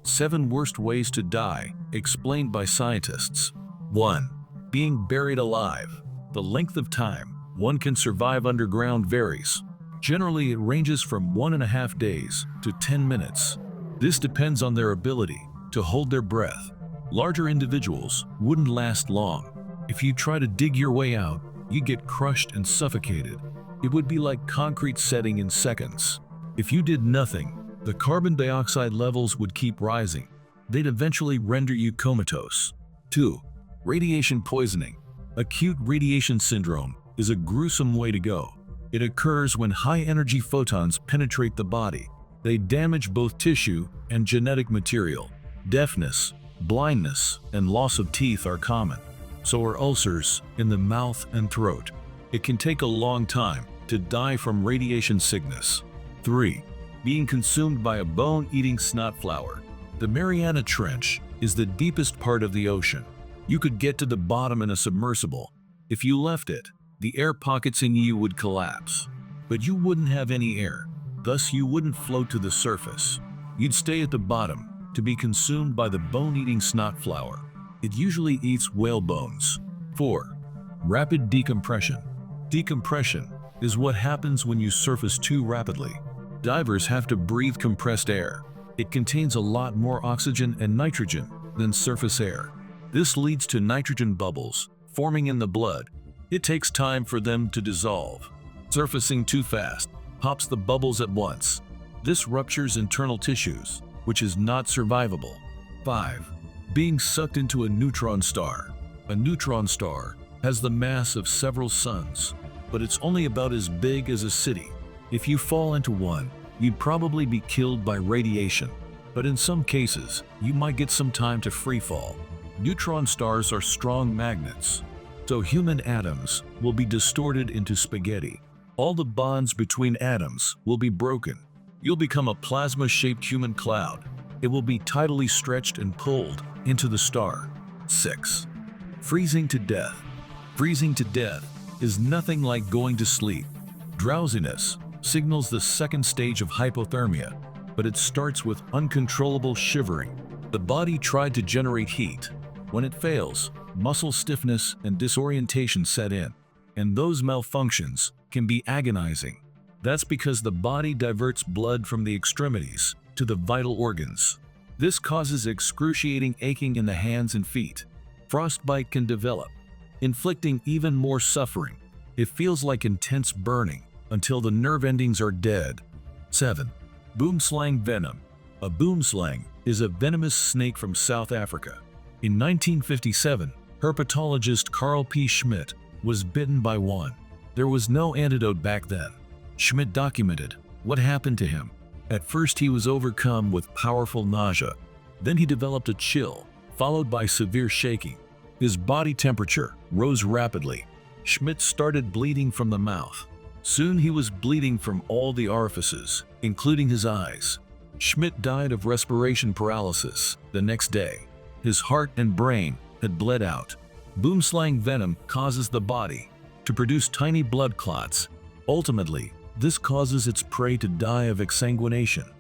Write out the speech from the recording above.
7 worst ways to die, explained by scientists. 1. Being buried alive. The length of time one can survive underground varies. Generally, it ranges from 1.5 days to 10 minutes. This depends on their ability to hold their breath. Larger individuals wouldn't last long. If you try to dig your way out, you'd get crushed and suffocated. It would be like concrete setting in seconds. If you did nothing, the carbon dioxide levels would keep rising. They'd eventually render you comatose. 2. Radiation poisoning. Acute radiation syndrome is a gruesome way to go. It occurs when high-energy photons penetrate the body. They damage both tissue and genetic material. Deafness, blindness, and loss of teeth are common. So are ulcers in the mouth and throat. It can take a long time to die from radiation sickness. 3. Being consumed by a bone-eating snotflower. The Mariana Trench is the deepest part of the ocean. You could get to the bottom in a submersible. If you left it, the air pockets in you would collapse. But you wouldn't have any air, thus you wouldn't float to the surface. You'd stay at the bottom to be consumed by the bone-eating snotflower. It usually eats whale bones. 4. Rapid decompression. Decompression is what happens when you surface too rapidly. Divers have to breathe compressed air. It contains a lot more oxygen and nitrogen than surface air. This leads to nitrogen bubbles forming in the blood. It takes time for them to dissolve. Surfacing too fast pops the bubbles at once. This ruptures internal tissues, which is not survivable. 5. Being sucked into a neutron star. A neutron star has the mass of several suns, but it's only about as big as a city. If you fall into one, you'd probably be killed by radiation, but in some cases, you might get some time to free fall. Neutron stars are strong magnets, so human atoms will be distorted into spaghetti. All the bonds between atoms will be broken. You'll become a plasma-shaped human cloud. It will be tidally stretched and pulled into the star. 6. Freezing to death. Freezing to death is nothing like going to sleep. Drowsiness signals the second stage of hypothermia, but it starts with uncontrollable shivering. The body tried to generate heat. When it fails, muscle stiffness and disorientation set in, and those malfunctions can be agonizing. That's because the body diverts blood from the extremities to the vital organs. This causes excruciating aching in the hands and feet. Frostbite can develop, inflicting even more suffering. It feels like intense burning until the nerve endings are dead. 7. Boomslang venom. A boomslang is a venomous snake from South Africa. In 1957, herpetologist Carl P. Schmidt was bitten by one. There was no antidote back then. Schmidt documented what happened to him. At first, he was overcome with powerful nausea. Then he developed a chill, followed by severe shaking. His body temperature rose rapidly. Schmidt started bleeding from the mouth. Soon he was bleeding from all the orifices, including his eyes. Schmidt died of respiration paralysis the next day. His heart and brain had bled out. Boomslang venom causes the body to produce tiny blood clots. Ultimately, this causes its prey to die of exsanguination.